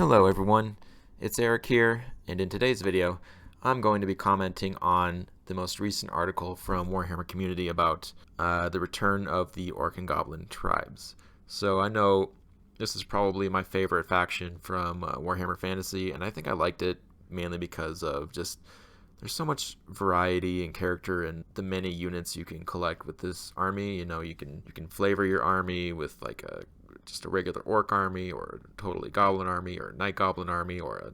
Hello everyone, it's Eric here, and in today's video I'm going to be commenting on the most recent article from Warhammer Community about the return of the Orc and Goblin tribes. So I know this is probably my favorite faction from Warhammer Fantasy, and I think I liked it mainly because of just there's so much variety and character and the many units you can collect with this army. You know, you can flavor your army with like just a regular orc army, or a totally goblin army, or a night goblin army, or a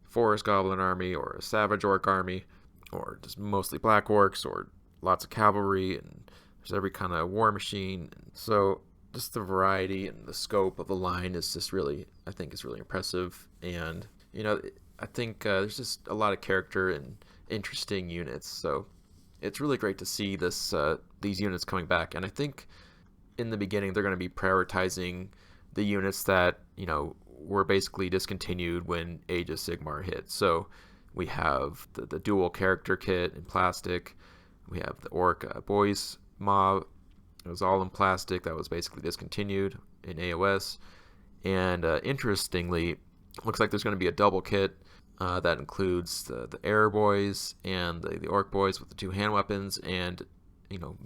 forest goblin army, or a savage orc army, or just mostly black orcs, or lots of cavalry, and there's every kind of war machine. So just the variety and the scope of the line is just really, I think, is really impressive. And you know, I think there's just a lot of character and interesting units. So it's really great to see these units coming back. And I think in the beginning they're going to be prioritizing the units that, you know, were basically discontinued when Age of Sigmar hit. So we have the dual character kit in plastic. We have the orc boys mob. It was all in plastic. That was basically discontinued in AOS. And interestingly, looks like there's going to be a double kit that includes the air boys and the orc boys with the two hand weapons. And you know,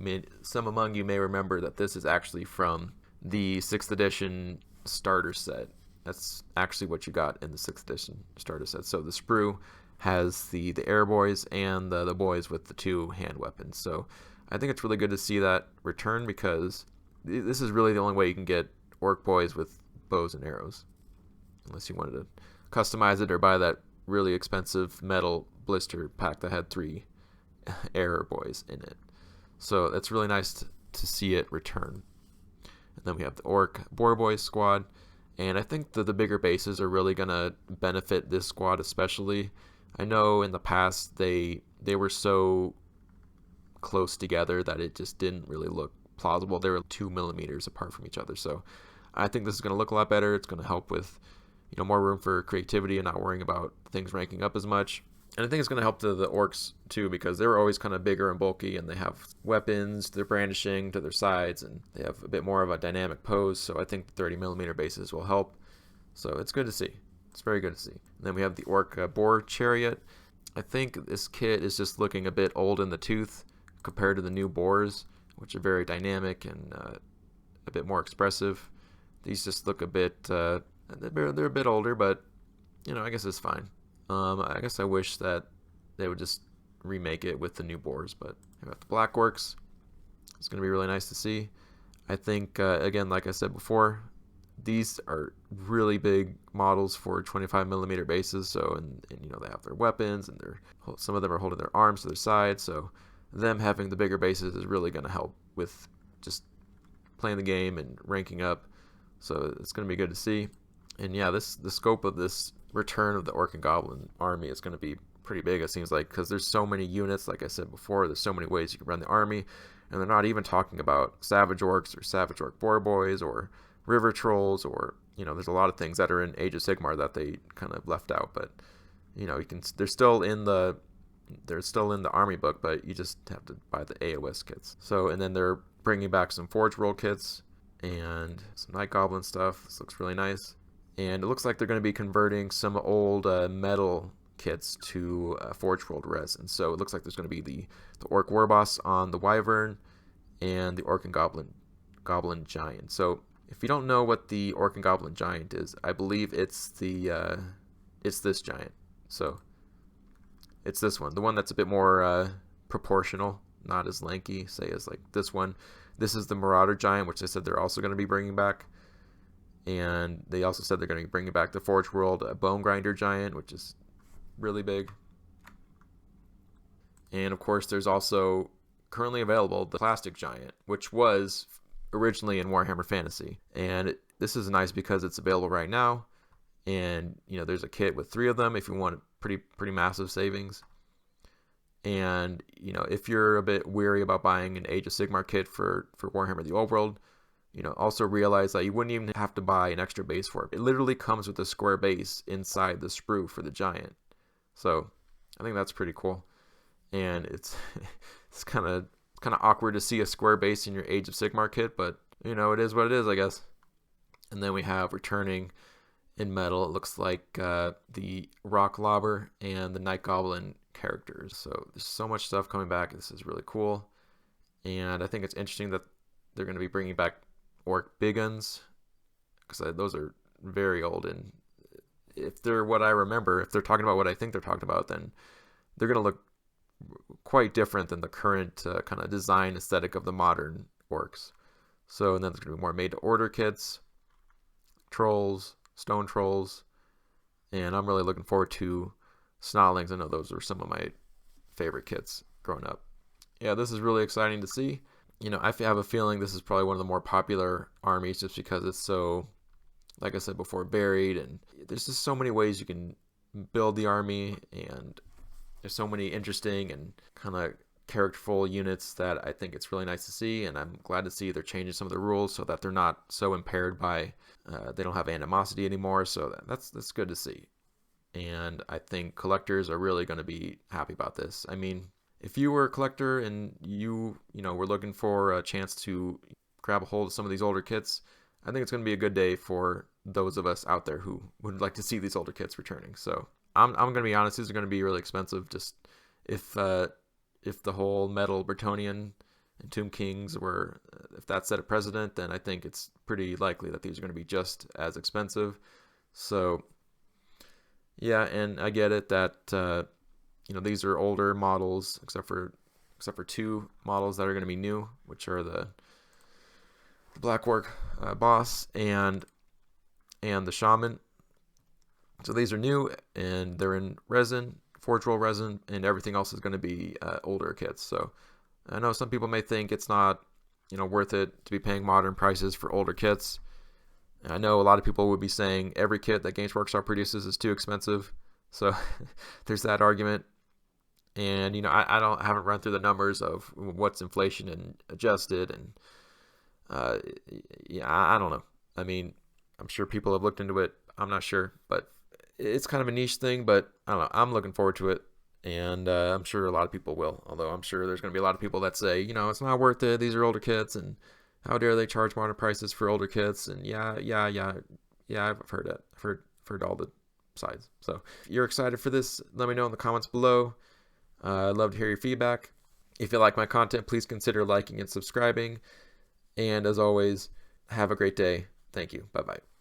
some among you may remember that this is actually from the 6th edition starter set. That's actually what you got in the 6th edition starter set. So the sprue has the air boys and the boys with the two hand weapons. So I think it's really good to see that return, because this is really the only way you can get orc boys with bows and arrows, unless you wanted to customize it or buy that really expensive metal blister pack that had 3 air boys in it. So it's really nice to see it return. And then we have the Orc Boar Boys squad, and I think that the bigger bases are really going to benefit this squad especially. I know in the past they were so close together that it just didn't really look plausible. They were 2 millimeters apart from each other. So I think this is going to look a lot better. It's going to help with, you know, more room for creativity and not worrying about things ranking up as much. And I think it's going to help the orcs too, because they were always kind of bigger and bulky, and they have weapons they're brandishing to their sides, and they have a bit more of a dynamic pose. So I think the 30 millimeter bases will help. So it's good to see. It's very good to see. And then we have the orc boar chariot. I think this kit is just looking a bit old in the tooth compared to the new boars, which are very dynamic and a bit more expressive. These just look a bit, they're a bit older, but you know, I guess it's fine. I guess I wish that they would just remake it with the new boars, but we have the black orcs. It's going to be really nice to see. I think, again, like I said before, these are really big models for 25 millimeter bases. So, and you know, they have their weapons, and some of them are holding their arms to their side. So them having the bigger bases is really going to help with just playing the game and ranking up. So it's going to be good to see. And yeah, the scope of this return of the Orc and Goblin army is going to be pretty big, it seems like, because there's so many units. Like I said before, there's so many ways you can run the army, and they're not even talking about savage orcs or savage orc boar boys or river trolls, or, you know, there's a lot of things that are in Age of Sigmar that they kind of left out. But you know, they're still in the army book, but you just have to buy the AOS kits. So, and then they're bringing back some Forge World kits and some Night Goblin stuff. This looks really nice. And it looks like they're going to be converting some old metal kits to Forge World resin. So it looks like there's going to be the Orc Warboss on the Wyvern and the Orc and Goblin Giant. So if you don't know what the Orc and Goblin Giant is, I believe it's this giant. So it's this one, the one that's a bit more proportional, not as lanky, say, as like this one. This is the Marauder Giant, which they said they're also going to be bringing back. And they also said they're going to be bringing back the Forge World Bone Grinder Giant, which is really big. And of course, there's also currently available the Plastic Giant, which was originally in Warhammer Fantasy. And this is nice because it's available right now. And you know, there's a kit with 3 of them if you want pretty massive savings. And you know, if you're a bit weary about buying an Age of Sigmar kit for Warhammer the Old World, you know, also realize that you wouldn't even have to buy an extra base for it. It literally comes with a square base inside the sprue for the giant. So I think that's pretty cool. And it's kind of awkward to see a square base in your Age of Sigmar kit, but you know, it is what it is, I guess. And then we have returning in metal. It looks like the Rock Lobber and the Night Goblin characters. So there's so much stuff coming back. This is really cool. And I think it's interesting that they're going to be bringing back Orc Big Guns, because those are very old. And if they're what I remember, if they're talking about what I think they're talking about, then they're going to look quite different than the current kind of design aesthetic of the modern orcs. So, and then there's going to be more made to order kits, trolls, stone trolls, and I'm really looking forward to Snarlings. I know those are some of my favorite kits growing up. Yeah, this is really exciting to see. You know, I have a feeling this is probably one of the more popular armies just because it's so, like I said before, varied, and there's just so many ways you can build the army, and there's so many interesting and kind of characterful units that I think it's really nice to see, and I'm glad to see they're changing some of the rules so that they're not so impaired by they don't have animosity anymore. So that's good to see, and I think collectors are really going to be happy about this. I mean, if you were a collector and you know were looking for a chance to grab a hold of some of these older kits, I think it's going to be a good day for those of us out there who would like to see these older kits returning. So I'm going to be honest, these are going to be really expensive. Just if the whole metal Bretonnian and Tomb Kings were, if that set a precedent, then I think it's pretty likely that these are going to be just as expensive. So yeah, and I get it that you know, these are older models, except for two models that are going to be new, which are the Black Orc boss and the Shaman. So these are new, and they're in resin, forge roll resin, and everything else is going to be older kits. So I know some people may think it's not, you know, worth it to be paying modern prices for older kits. And I know a lot of people would be saying every kit that Games Workshop produces is too expensive. So there's that argument. And you know, I haven't run through the numbers of what's inflation and adjusted, and yeah, I don't know. I mean, I'm sure people have looked into it. I'm not sure, but it's kind of a niche thing. But I don't know. I'm looking forward to it, and I'm sure a lot of people will. Although I'm sure there's going to be a lot of people that say, you know, it's not worth it. These are older kits, and how dare they charge modern prices for older kits? And yeah. I've heard it. I've heard all the sides. So if you're excited for this, let me know in the comments below. I'd love to hear your feedback. If you like my content, please consider liking and subscribing. And as always, have a great day. Thank you. Bye-bye.